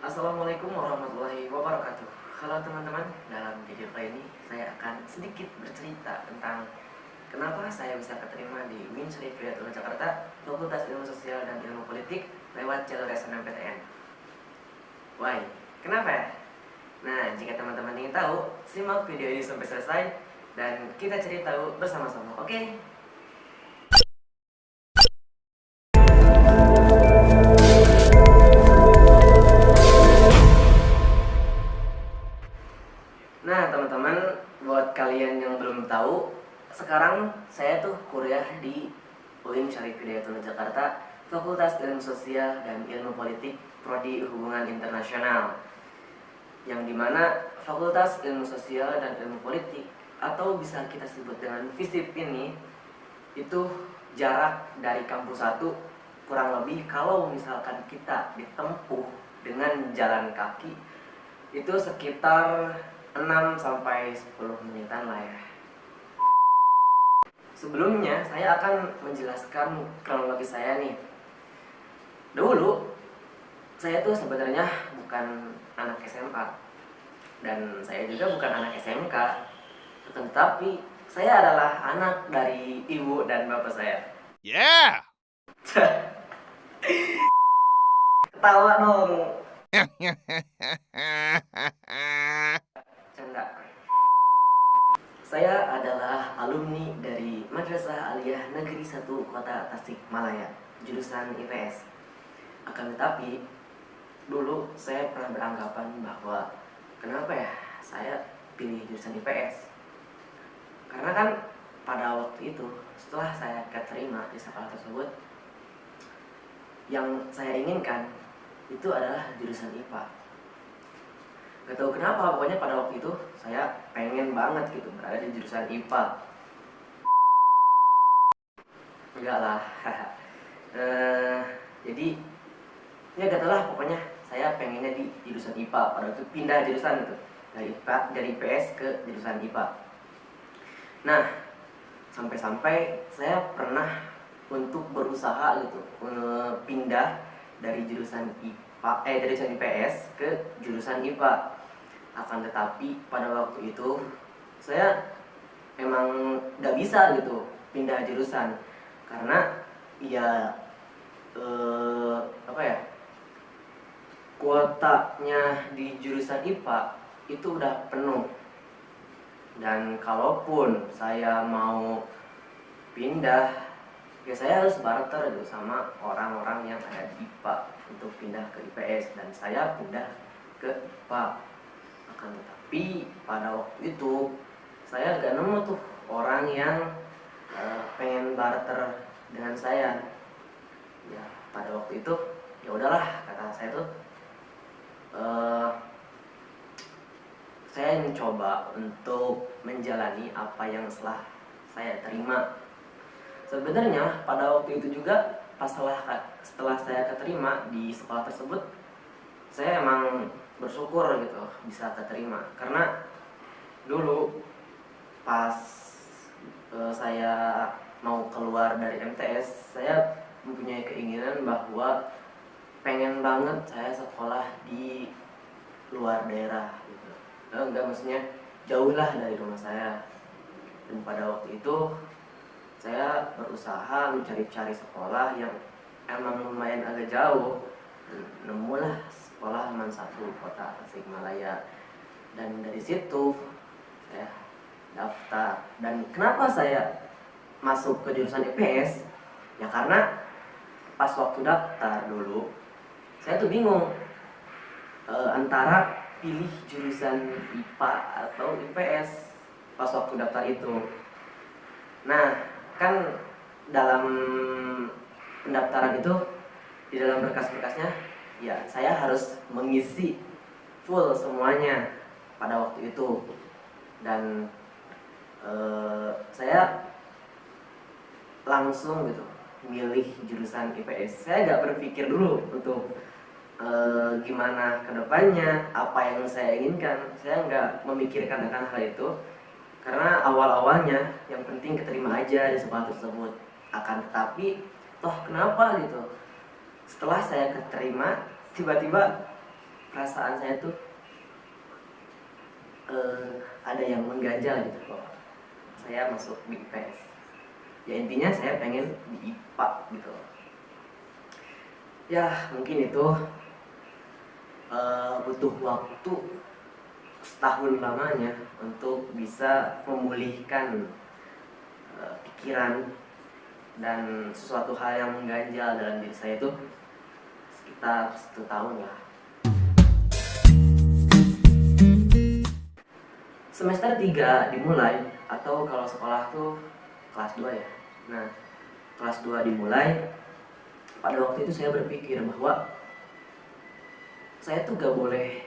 Assalamualaikum warahmatullahi wabarakatuh. Halo teman-teman, dalam video kali ini saya akan sedikit bercerita tentang kenapa saya bisa keterima di UIN Syarif Hidayatullah Jakarta, Fakultas Ilmu Sosial dan Ilmu Politik lewat jalur SNMPTN. Why? Kenapa ya? Nah, jika teman-teman ingin tahu, simak video ini sampai selesai dan kita cari tahu bersama-sama, oke? Nah teman-teman, buat kalian yang belum tahu, sekarang saya tuh kuliah di UIN Syarif Hidayatullah Jakarta, Fakultas Ilmu Sosial dan Ilmu Politik, Prodi Hubungan Internasional. Yang dimana Fakultas Ilmu Sosial dan Ilmu Politik, atau bisa kita sebut dengan FISIP ini, itu jarak dari kampus 1 kurang lebih kalau misalkan kita ditempuh dengan jalan kaki itu sekitar 6-10 menitan lah ya. Sebelumnya saya akan menjelaskan kronologi saya nih. Dulu saya tuh sebenarnya bukan anak SMA dan saya juga bukan anak SMK, tetapi saya adalah anak dari ibu dan bapak saya. Yeah! Ketawa dong. Canda. Saya adalah alumni dari Madrasah Aliyah Negeri 1 Kota Tasikmalaya, jurusan IPS. Akan tetapi, dulu saya pernah beranggapan bahwa kenapa ya saya pilih jurusan IPS? Karena kan pada waktu itu, setelah saya keterima di sekolah tersebut, yang saya inginkan itu adalah jurusan IPA. Gak tahu kenapa, pokoknya pada waktu itu saya pengen banget gitu berada di jurusan IPA. Enggak lah. Jadi ya gak tau lah, pokoknya saya pengennya di jurusan IPA. Pada waktu itu pindah jurusan itu dari IPS ke jurusan IPA. Nah, sampai-sampai saya pernah untuk berusaha gitu pindah dari jurusan dari jurusan IPS ke jurusan IPA. Akan tetapi pada waktu itu saya emang nggak bisa gitu pindah jurusan karena ya apa ya, kuotanya di jurusan IPA itu udah penuh, dan kalaupun saya mau pindah ya saya harus barter gitu sama orang-orang yang ada di IPA untuk pindah ke IPS, dan saya pindah ke IPA. Akan tetapi pada waktu itu saya gak nemu tuh orang yang pengen barter dengan saya. Ya pada waktu itu ya udahlah, kata saya tuh saya mencoba untuk menjalani apa yang setelah saya terima. Sebenarnya pada waktu itu juga setelah saya keterima di sekolah tersebut, saya emang bersyukur gitu bisa keterima, karena dulu pas saya mau keluar dari MTS, saya mempunyai keinginan bahwa pengen banget saya sekolah di luar daerah gitu. Enggak, maksudnya jauh lah dari rumah saya. Dan pada waktu itu saya berusaha mencari-cari sekolah yang emang lumayan agak jauh. Nemulah sekolah Man 1 Kota Tasikmalaya, dan dari situ saya daftar. Dan kenapa saya masuk ke jurusan IPS? Ya karena pas waktu daftar dulu saya tuh bingung antara pilih jurusan IPA atau IPS pas waktu daftar itu. Nah, kan dalam pendaftaran itu, di dalam berkas-berkasnya ya saya harus mengisi full semuanya pada waktu itu. Dan saya langsung gitu milih jurusan IPS. Saya nggak berpikir dulu untuk gimana kedepannya, apa yang saya inginkan. Saya nggak memikirkan akan hal itu, karena awal-awalnya yang penting keterima aja di sekolah tersebut. Akan tetapi toh kenapa gitu, setelah saya keterima tiba-tiba perasaan saya tuh ada yang mengganjal gitu bahwa saya masuk di IPS. Ya intinya saya pengen di IPA gitu. Ya mungkin itu butuh waktu setahun lamanya untuk bisa memulihkan pikiran dan sesuatu hal yang mengganjal dalam diri saya itu sekitar 1 tahun lah. Semester 3 dimulai, atau kalau sekolah tuh kelas 2 ya. Nah, kelas 2 dimulai. Pada waktu itu saya berpikir bahwa saya tuh gak boleh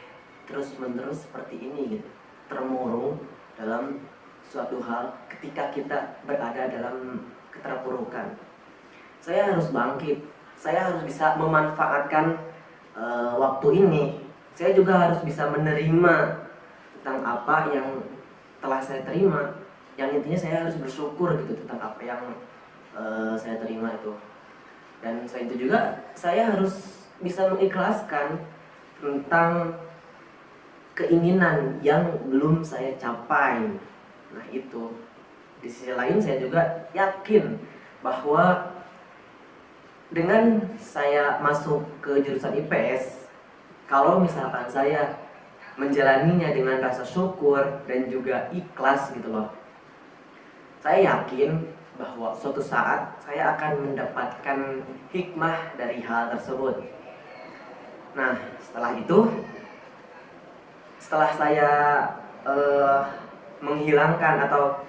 terus-menerus seperti ini gitu, termurung dalam suatu hal ketika kita berada dalam keterpurukan. Saya harus bangkit, saya harus bisa memanfaatkan waktu ini. Saya juga harus bisa menerima tentang apa yang telah saya terima. Yang intinya saya harus bersyukur gitu tentang apa yang saya terima itu. Dan selain itu juga saya harus bisa mengikhlaskan tentang keinginan yang belum saya capai. Nah itu. Di sisi lain saya juga yakin bahwa dengan saya masuk ke jurusan IPS, kalau misalkan saya menjalaninya dengan rasa syukur dan juga ikhlas gitu loh, saya yakin bahwa suatu saat saya akan mendapatkan hikmah dari hal tersebut. Nah, setelah saya menghilangkan atau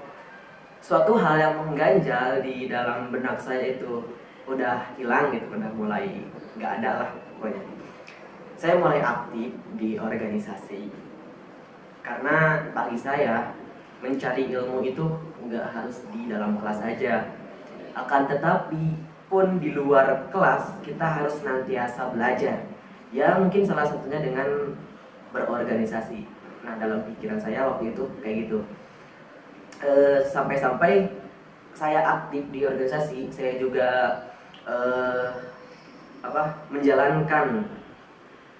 suatu hal yang mengganjal di dalam benak saya itu udah hilang gitu, udah mulai nggak ada lah pokoknya. Saya mulai aktif di organisasi karena bagi saya mencari ilmu itu nggak harus di dalam kelas saja, akan tetapi pun di luar kelas kita harus senantiasa belajar. Ya mungkin salah satunya dengan berorganisasi. Nah dalam pikiran saya waktu itu kayak gitu. Sampai-sampai saya aktif di organisasi, saya juga menjalankan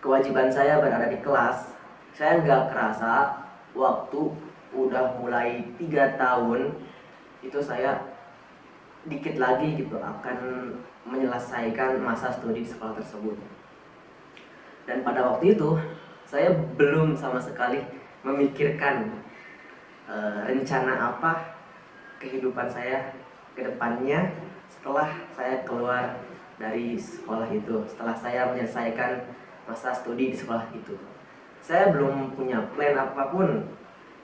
kewajiban saya berada di kelas. Saya nggak kerasa waktu udah mulai 3 tahun itu saya dikit lagi gitu akan menyelesaikan masa studi di sekolah tersebut. Dan pada waktu itu saya belum sama sekali memikirkan rencana apa kehidupan saya ke depannya setelah saya keluar dari sekolah itu, setelah saya menyelesaikan masa studi di sekolah itu. Saya belum punya plan apapun.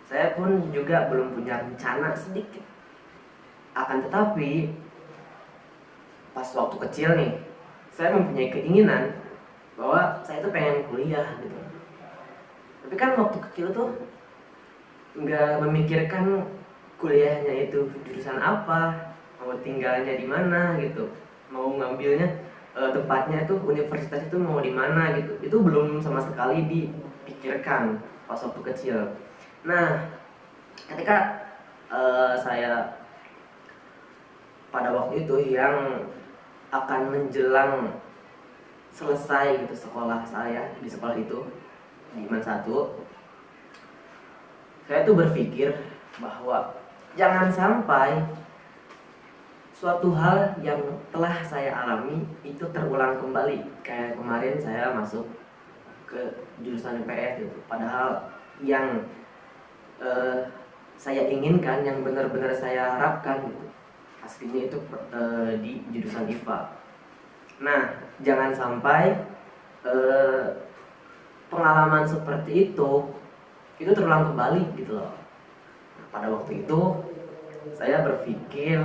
Saya pun juga belum punya rencana sedikit. Akan tetapi pas waktu kecil nih, saya mempunyai keinginan bahwa saya tuh pengen kuliah gitu. Tapi kan waktu kecil tuh nggak memikirkan kuliahnya itu jurusan apa, mau tinggalnya di mana gitu, mau ngambilnya tempatnya itu universitas itu mau di mana gitu. Itu belum sama sekali dipikirkan pas waktu kecil. Nah, ketika saya pada waktu itu yang akan menjelang selesai gitu sekolah saya di sekolah itu di IMAN 1, saya tuh berpikir bahwa jangan sampai suatu hal yang telah saya alami itu terulang kembali. Kayak kemarin saya masuk ke jurusan IPS gitu, padahal yang saya inginkan, yang benar-benar saya harapkan gitu, aslinya itu di jurusan IPA. Nah, jangan sampai pengalaman seperti itu terulang kembali gitu loh. Nah, pada waktu itu saya berpikir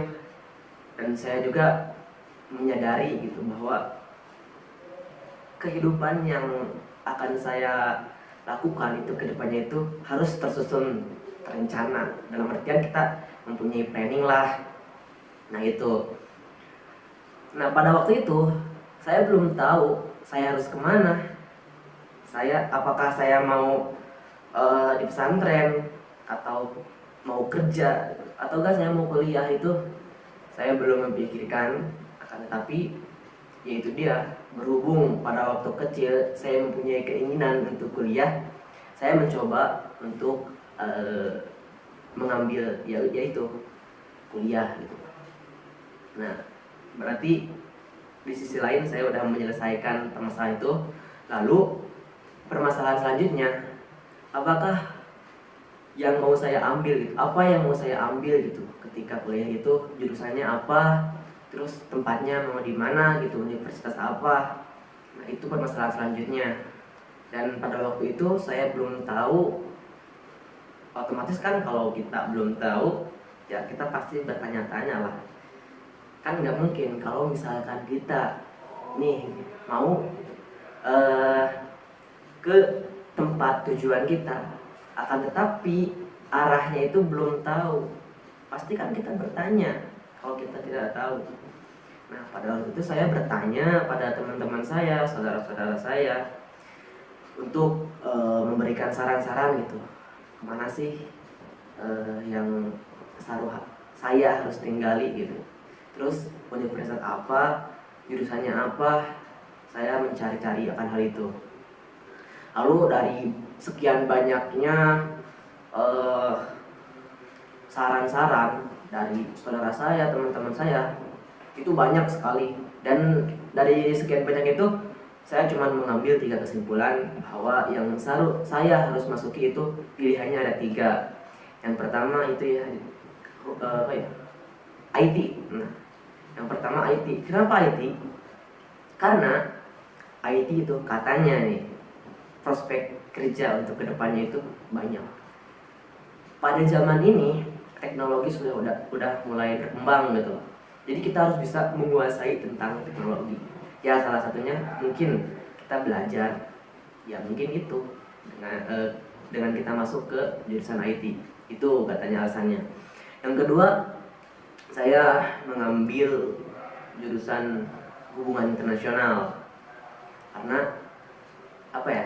dan saya juga menyadari gitu bahwa kehidupan yang akan saya lakukan itu kedepannya itu harus tersusun terencana, dalam artian kita mempunyai planning lah. Nah itu. Nah pada waktu itu saya belum tahu saya harus kemana. Apakah saya mau di pesantren atau mau kerja ataukah saya mau kuliah, itu saya belum memikirkan. Akan tetapi yaitu dia, berhubung pada waktu kecil saya mempunyai keinginan untuk kuliah, saya mencoba untuk mengambil yaitu kuliah gitu. Nah, berarti di sisi lain saya udah menyelesaikan permasalahan itu. Lalu permasalahan selanjutnya, apakah yang mau saya ambil gitu, apa yang mau saya ambil gitu ketika kuliah itu, jurusannya apa, terus tempatnya mau di mana gitu, universitas apa. Nah, itu permasalahan selanjutnya. Dan pada waktu itu saya belum tahu. Otomatis kan kalau kita belum tahu, ya kita pasti bertanya-tanya lah. Kan nggak mungkin kalau misalkan kita nih mau ke tempat tujuan kita, akan tetapi arahnya itu belum tahu, pasti kan kita bertanya kalau kita tidak tahu. Nah, pada waktu itu saya bertanya pada teman-teman saya, saudara-saudara saya, untuk memberikan saran-saran gitu, kemana sih yang saya harus tinggali gitu, terus universitas apa, jurusannya apa. Saya mencari-cari akan hal itu. Lalu dari sekian banyaknya saran-saran dari saudara saya, teman-teman saya, itu banyak sekali. Dan dari sekian banyak itu saya cuma mengambil 3 kesimpulan bahwa yang saya harus masuki itu pilihannya ada 3. Yang pertama itu IT. Nah, yang pertama IT. Kenapa IT? Karena IT itu katanya nih, prospek kerja untuk kedepannya itu banyak. Pada zaman ini teknologi udah mulai berkembang gitu. Jadi kita harus bisa menguasai tentang teknologi. Ya salah satunya mungkin kita belajar, ya mungkin itu dengan kita masuk ke jurusan IT. Itu katanya alasannya. Yang kedua, saya mengambil jurusan hubungan internasional karena apa ya?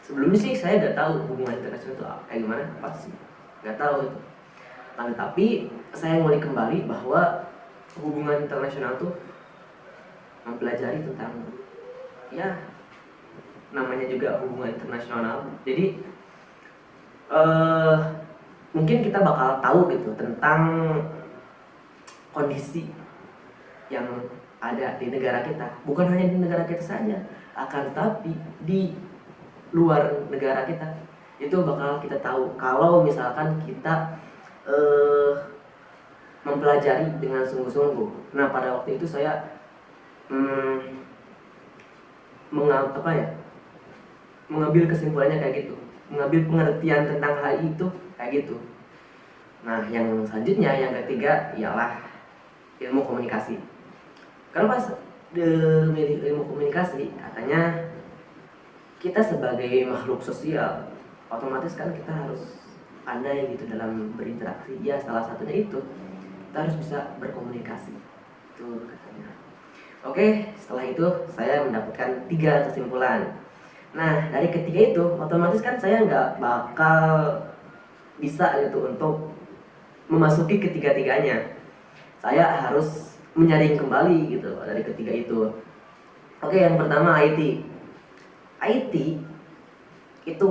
Sebelumnya sih saya nggak tahu hubungan internasional itu kayak gimana, pasti nggak tahu itu. Tapi saya mulai kembali bahwa hubungan internasional tuh mempelajari tentang, ya namanya juga hubungan internasional. Jadi mungkin kita bakal tahu gitu tentang kondisi yang ada di negara kita, bukan hanya di negara kita saja, akan tetapi di luar negara kita itu bakal kita tahu kalau misalkan kita mempelajari dengan sungguh-sungguh. Nah, pada waktu itu saya mengambil kesimpulannya kayak gitu, mengambil pengertian tentang hal itu kayak gitu. Nah, yang selanjutnya, yang ketiga ialah ilmu komunikasi. Kalau pas memilih ilmu komunikasi, katanya kita sebagai makhluk sosial, otomatis kan kita harus pandai gitu dalam berinteraksi. Ya salah satunya itu kita harus bisa berkomunikasi, itu katanya. Oke, setelah itu saya mendapatkan 3 kesimpulan. Nah, dari ketiga itu otomatis kan saya nggak bakal bisa gitu untuk memasuki ketiga-tiganya. Saya harus menyaring kembali gitu dari ketiga itu. Oke, yang pertama IT. IT itu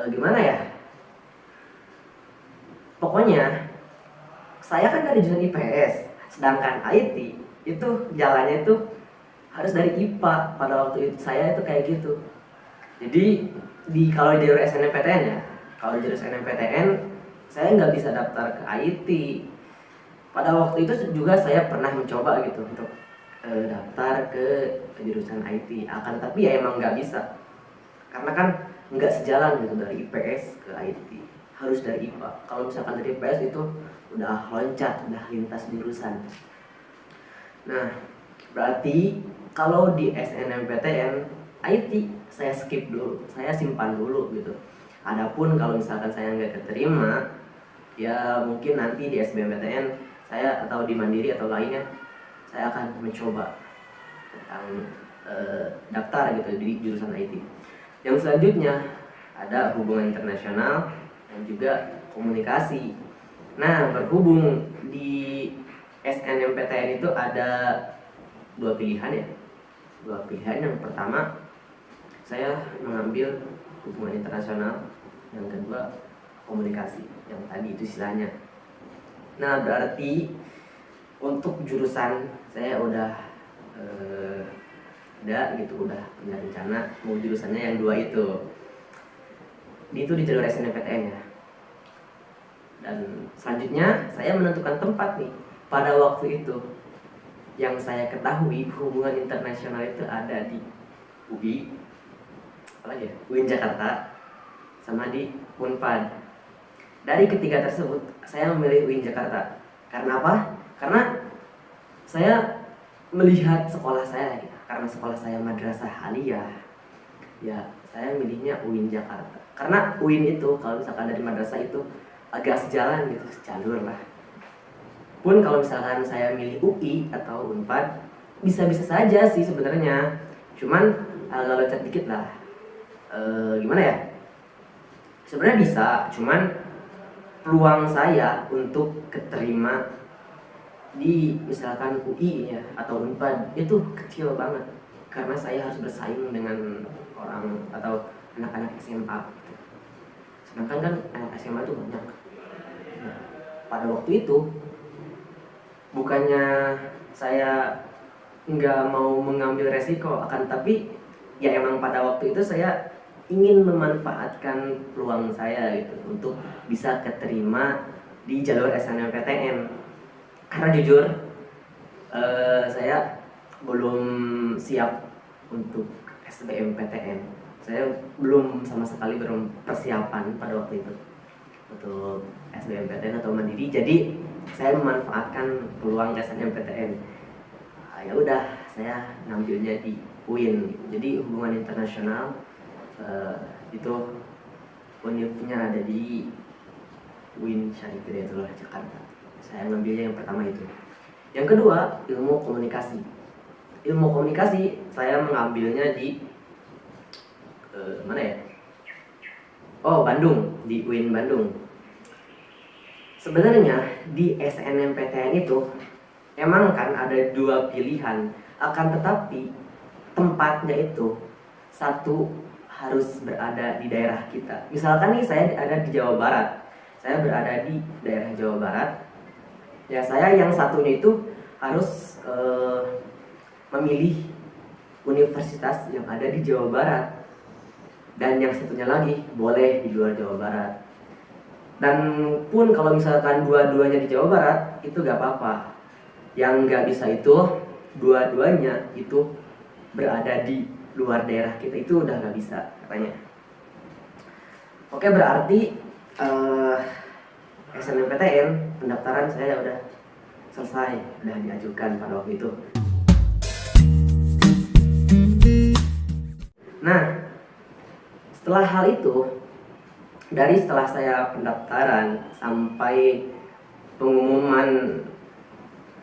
gimana ya? Pokoknya saya kan dari jurusan IPS, sedangkan IT itu jalannya itu harus dari IPA. Pada waktu itu saya itu kayak gitu. Jadi kalau di jalur SNMPTN ya, kalau di jalur SNMPTN saya nggak bisa daftar ke IT. Pada waktu itu juga saya pernah mencoba gitu untuk daftar ke jurusan IT, akan tapi ya emang nggak bisa, karena kan nggak sejalan gitu dari IPS ke IT, harus dari IPA. Kalau misalkan dari IPS itu udah loncat, udah lintas jurusan. Nah, berarti kalau di SNMPTN IT saya skip dulu, saya simpan dulu gitu. Adapun kalau misalkan saya nggak keterima, ya mungkin nanti di SBMPTN saya atau di Mandiri atau lainnya saya akan mencoba tentang daftar gitu di jurusan IT. Yang selanjutnya ada hubungan internasional dan juga komunikasi. Nah, berhubung di SNMPTN itu ada dua pilihan ya. Dua pilihan, yang pertama saya mengambil hubungan internasional, yang kedua komunikasi, yang tadi itu istilahnya. Nah, berarti untuk jurusan saya udah udah punya rencana mau jurusannya yang dua itu. Itu di jalur SNMPTN ya. Dan selanjutnya saya menentukan tempat nih. Pada waktu itu yang saya ketahui hubungan internasional itu ada di UI, UIN Jakarta, sama di Unpad. Dari ketiga tersebut saya memilih UIN Jakarta. Karena apa? Karena saya melihat sekolah saya, karena sekolah saya madrasah aliyah, ya saya milihnya UIN Jakarta. Karena UIN itu kalau misalkan dari madrasah itu agak sejalan gitu, sejalur lah. Pun kalau misalkan saya milih UI atau Unpad, bisa-bisa saja sih sebenarnya. Cuman agak lecet dikit lah. Gimana ya? Sebenarnya bisa, cuman peluang saya untuk keterima di misalkan UI ya atau Unpad itu kecil banget, karena saya harus bersaing dengan orang atau anak-anak SMA gitu. Sedangkan kan anak SMA itu banyak. Nah, pada waktu itu bukannya saya nggak mau mengambil resiko, akan tapi ya emang pada waktu itu saya ingin memanfaatkan peluang saya gitu untuk bisa keterima di jalur SNMPTN. Karena jujur saya belum siap untuk SBMPTN. Saya belum sama sekali persiapan pada waktu itu untuk SBMPTN atau mandiri. Jadi saya memanfaatkan peluang SNMPTN. Ya udah, saya ngambilnya di UIN. Jadi hubungan internasional itu univnya ada di UIN Syarif Hidayatullah Jakarta. Saya ngambilnya yang pertama itu. Yang kedua, ilmu komunikasi. Ilmu komunikasi saya mengambilnya di mana ya? Bandung, di UIN Bandung. Sebenarnya di SNMPTN itu emang kan ada dua pilihan, akan tetapi tempatnya itu satu harus berada di daerah kita. Misalkan nih saya ada di Jawa Barat, saya berada di daerah Jawa Barat, ya saya yang satunya itu harus memilih universitas yang ada di Jawa Barat, dan yang satunya lagi boleh di luar Jawa Barat. Dan pun kalau misalkan dua-duanya di Jawa Barat itu gak apa-apa. Yang gak bisa itu dua-duanya itu berada di luar daerah kita, itu udah gak bisa katanya. Oke, berarti SNMPTN pendaftaran saya udah selesai, udah diajukan pada waktu itu. Nah, setelah hal itu, setelah saya pendaftaran sampai pengumuman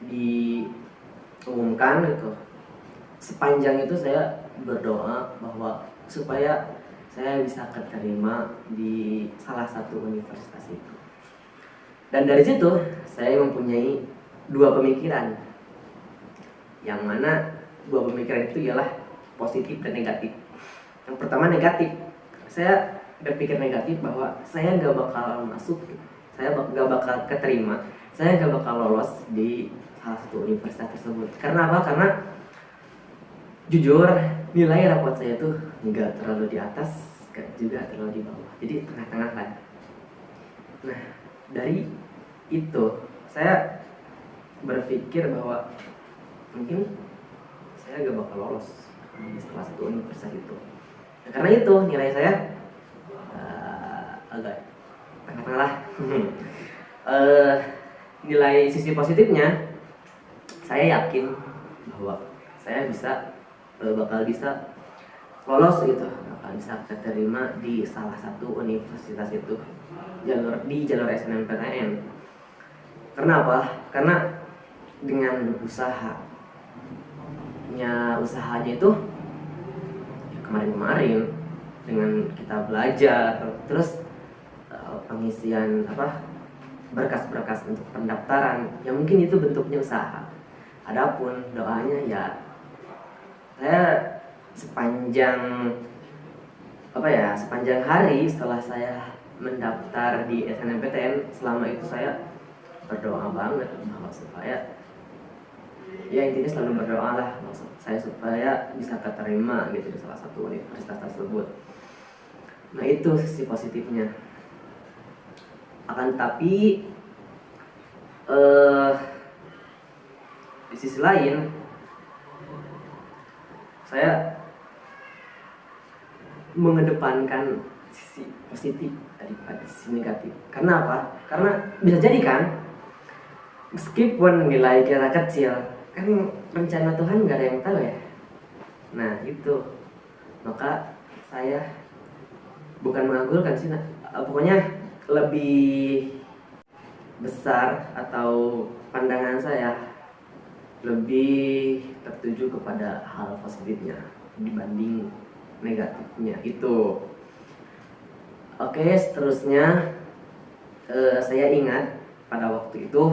diumumkan gitu, sepanjang itu saya berdoa bahwa supaya saya bisa keterima di salah satu universitas itu. Dan dari situ saya mempunyai dua pemikiran, yang mana dua pemikiran itu ialah positif dan negatif. Yang pertama negatif, saya berpikir negatif bahwa saya gak bakal masuk, saya gak bakal keterima, saya gak bakal lolos di salah satu universitas tersebut. Karena apa? Karena jujur nilai rapot saya tuh gak terlalu di atas, gak juga terlalu di bawah, jadi tengah-tengah kan. Nah, dari itu saya berpikir bahwa mungkin saya gak bakal lolos di salah satu universitas itu. Nah, karena itu nilai saya agak tengah-tengah lah. Nilai sisi positifnya, saya yakin bahwa saya bakal bisa lolos gitu, bakal bisa keterima di salah satu universitas itu, di jalur SNMPTN. Kenapa? Karena dengan usahanya itu ya kemarin-kemarin dengan kita belajar, terus pengisian berkas-berkas untuk pendaftaran, ya mungkin itu bentuknya usaha. Adapun doanya ya saya sepanjang sepanjang hari setelah saya mendaftar di SNMPTN, selama itu saya berdoa banget bahwa supaya ya intinya selalu berdoa lah maksud saya supaya bisa keterima gitu di salah satu universitas tersebut. Nah itu sisi positifnya. Akan tetapi di sisi lain saya mengedepankan sisi positif daripada sisi negatif. Karena apa? Karena bisa jadi kan, meskipun nilai kita kecil, kan rencana Tuhan nggak ada yang tahu ya. Nah itu, maka saya bukan mengagulkan sih, pokoknya lebih besar atau pandangan saya lebih tertuju kepada hal positifnya dibanding negatifnya itu. Oke, seterusnya saya ingat pada waktu itu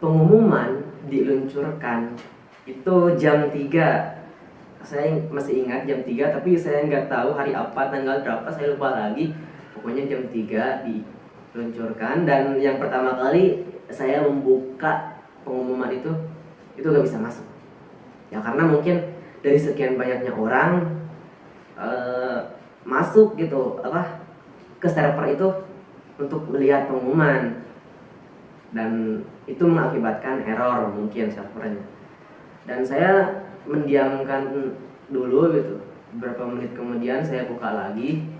pengumuman diluncurkan itu jam 3. Saya masih ingat jam 3, tapi saya nggak tahu hari apa, tanggal berapa, saya lupa lagi. Pokoknya jam 3 diluncurkan, dan yang pertama kali saya membuka pengumuman itu nggak bisa masuk. Ya karena mungkin dari sekian banyaknya orang masuk gitu ke server itu untuk melihat pengumuman, dan itu mengakibatkan error mungkin servernya. Dan saya mendiamkan dulu gitu. Beberapa menit kemudian saya buka lagi,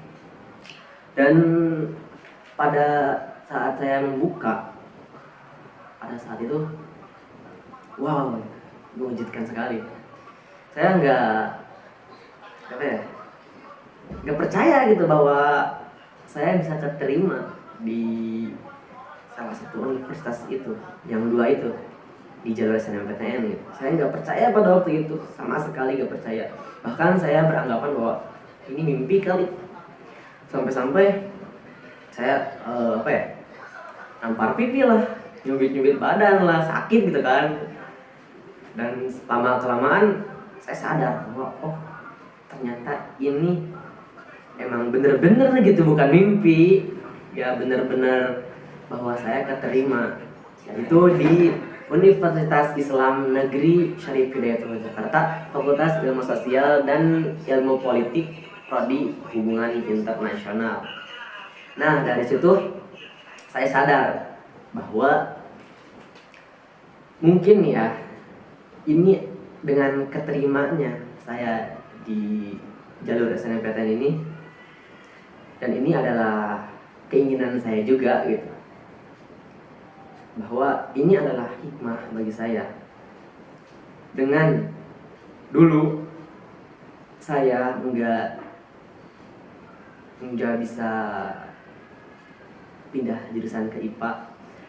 dan pada saat saya membuka, pada saat itu wow, mengejutkan sekali. Saya nggak percaya gitu bahwa saya bisa keterima di salah satu universitas itu, yang dua itu, di jalur SNMPTN gitu. Saya nggak percaya pada waktu itu, sama sekali nggak percaya. Bahkan saya beranggapan bahwa ini mimpi kali. Sampai-sampai saya nampar pipi lah, nyubit-nyubit badan lah, sakit gitu kan. Dan lama-kelamaan saya sadar bahwa oh ternyata ini emang bener-bener gitu, bukan mimpi. Ya bener-bener bahwa saya keterima, yaitu di Universitas Islam Negeri Syarif Hidayatullah Jakarta, Fakultas Ilmu Sosial dan Ilmu Politik, Prodi Hubungan Internasional. Nah dari situ saya sadar bahwa mungkin ya ini dengan keterimanya saya di jalur SNMPTN ini, dan ini adalah keinginan saya juga gitu, bahwa ini adalah hikmah bagi saya. Dengan dulu saya nggak bisa pindah jurusan ke IPA,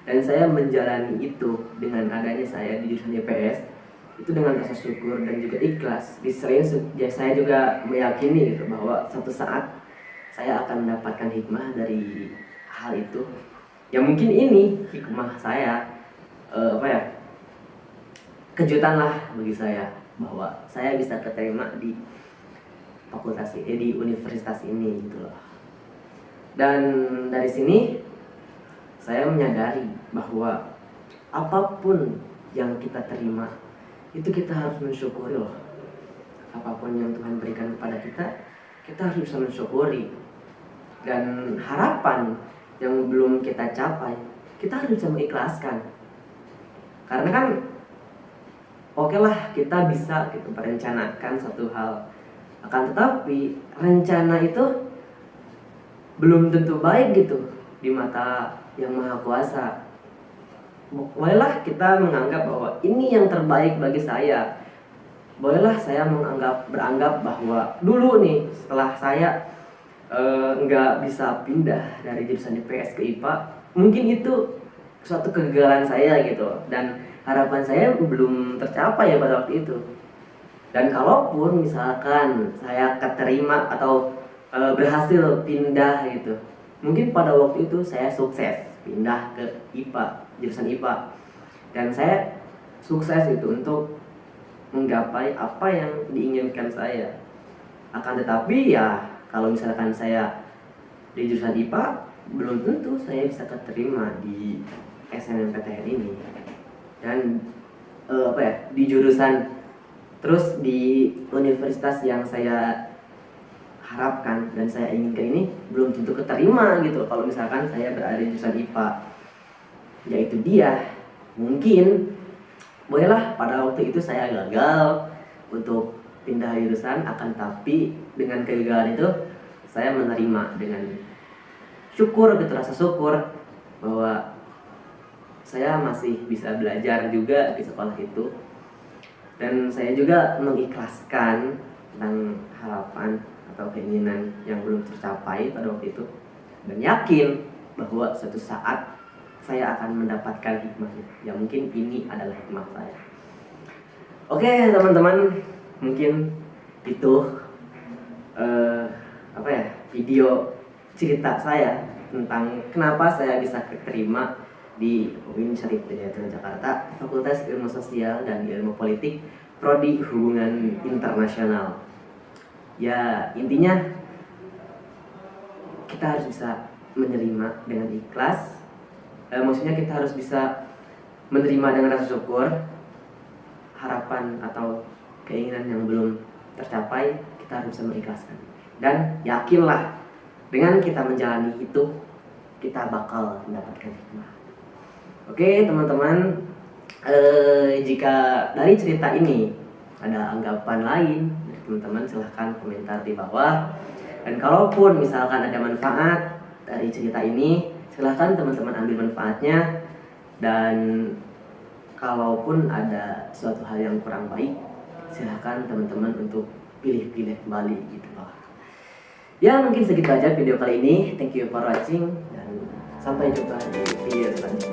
dan saya menjalani itu dengan adanya saya di jurusan IPS itu dengan rasa syukur dan juga ikhlas. Di saya juga meyakini gitu bahwa suatu saat saya akan mendapatkan hikmah dari hal itu. Ya mungkin ini hikmah saya, kejutan lah bagi saya bahwa saya bisa keterima di fakultas di universitas ini gitu loh. Dan dari sini saya menyadari bahwa apapun yang kita terima itu kita harus mensyukuri loh. Apapun yang Tuhan berikan kepada kita harus bisa mensyukuri. Dan harapan yang belum kita capai, kita harus bisa mengikhlaskan. Karena kan oke lah kita bisa gitu merencanakan satu hal, akan tetapi rencana itu belum tentu baik gitu di mata yang Maha Kuasa. Bolehlah kita menganggap bahwa ini yang terbaik bagi saya. Bolehlah saya beranggap bahwa dulu nih setelah saya nggak bisa pindah dari jurusan IPS ke IPA, mungkin itu suatu kegagalan saya gitu, dan harapan saya belum tercapai ya pada waktu itu. Dan kalaupun misalkan saya keterima atau berhasil pindah gitu, mungkin pada waktu itu saya sukses pindah ke IPA, jurusan IPA, dan saya sukses itu untuk menggapai apa yang diinginkan saya. Akan tetapi ya kalau misalkan saya di jurusan IPA, belum tentu saya bisa keterima di SNMPTN ini. Dan di jurusan terus di universitas yang saya harapkan dan saya inginkan ini belum tentu keterima gitu kalau misalkan saya berada di jurusan IPA. Yaitu dia, mungkin bolehlah pada waktu itu saya gagal untuk pindah jurusan, akan tapi dengan kegagalan itu saya menerima dengan syukur gitu, rasa syukur bahwa saya masih bisa belajar juga di sekolah itu. Dan saya juga mengikhlaskan tentang harapan atau keinginan yang belum tercapai pada waktu itu, dan yakin bahwa suatu saat saya akan mendapatkan hikmahnya. Ya mungkin ini adalah hikmah saya. Oke teman-teman, mungkin itu video cerita saya tentang kenapa saya bisa keterima di UIN Syarif Hidayatullah Jakarta, Fakultas Ilmu Sosial dan Ilmu Politik, Prodi Hubungan Internasional. Ya intinya kita harus bisa menerima dengan ikhlas. Maksudnya kita harus bisa menerima dengan rasa syukur. Harapan atau keinginan yang belum tercapai kita harus bisa mengikhlaskan. Dan yakinlah dengan kita menjalani itu kita bakal mendapatkan hikmah. Oke teman-teman, jika dari cerita ini ada anggapan lain dari teman-teman, silahkan komentar di bawah. Dan kalaupun misalkan ada manfaat dari cerita ini, silahkan teman-teman ambil manfaatnya. Dan kalaupun ada suatu hal yang kurang baik, silahkan teman-teman untuk pilih-pilih kembali gitu loh. Ya mungkin segitu aja video kali ini. Thank you for watching dan sampai jumpa di video selanjutnya.